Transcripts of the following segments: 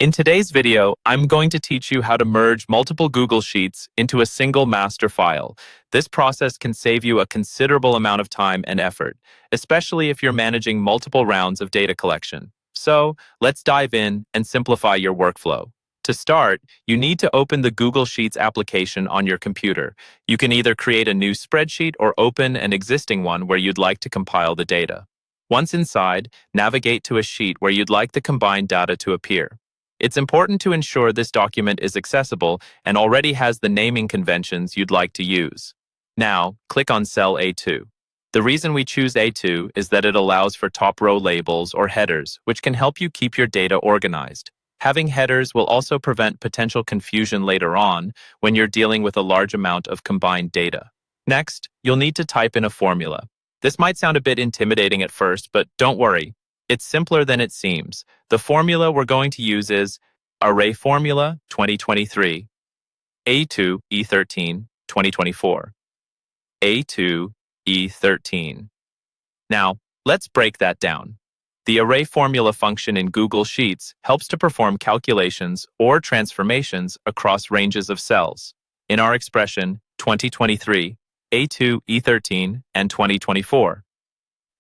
In today's video, I'm going to teach you how to merge multiple Google Sheets into a single master file. This process can save you a considerable amount of time and effort, especially if you're managing multiple rounds of data collection. So, let's dive in and simplify your workflow. To start, you need to open the Google Sheets application on your computer. You can either create a new spreadsheet or open an existing one where you'd like to compile the data. Once inside, navigate to a sheet where you'd like the combined data to appear. It's important to ensure this document is accessible and already has the naming conventions you'd like to use. Now, click on cell A2. The reason we choose A2 is that it allows for top row labels or headers, which can help you keep your data organized. Having headers will also prevent potential confusion later on when you're dealing with a large amount of combined data. Next, you'll need to type in a formula. This might sound a bit intimidating at first, but don't worry. It's simpler than it seems. The formula we're going to use is Array Formula 2023, A2 E13 2024, A2 E13. Now, let's break that down. The array formula function in Google Sheets helps to perform calculations or transformations across ranges of cells. In our expression, 2023, A2 E13, and 2024.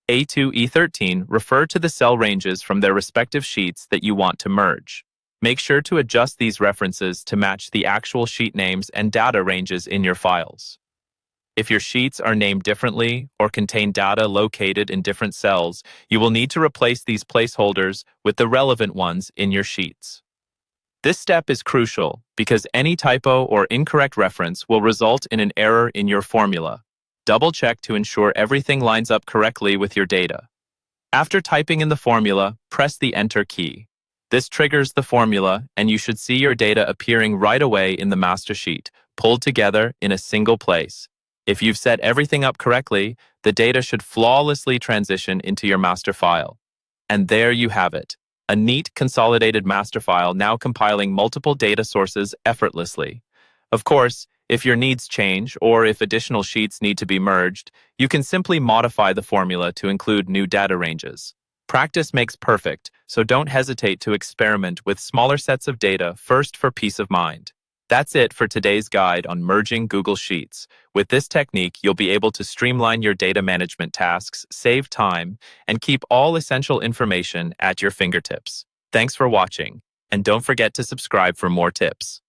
A2 E13 refer to the cell ranges from their respective sheets that you want to merge. Make sure to adjust these references to match the actual sheet names and data ranges in your files. If your sheets are named differently or contain data located in different cells, you will need to replace these placeholders with the relevant ones in your sheets. This step is crucial because any typo or incorrect reference will result in an error in your formula. Double-check to ensure everything lines up correctly with your data. After typing in the formula, press the Enter key. This triggers the formula, and you should see your data appearing right away in the master sheet, pulled together in a single place. If you've set everything up correctly, the data should flawlessly transition into your master file. And there you have it, a neat consolidated master file now compiling multiple data sources effortlessly. Of course, if your needs change or if additional sheets need to be merged, you can simply modify the formula to include new data ranges. Practice makes perfect, so don't hesitate to experiment with smaller sets of data first for peace of mind. That's it for today's guide on merging Google Sheets. With this technique, you'll be able to streamline your data management tasks, save time, and keep all essential information at your fingertips. Thanks for watching, and don't forget to subscribe for more tips.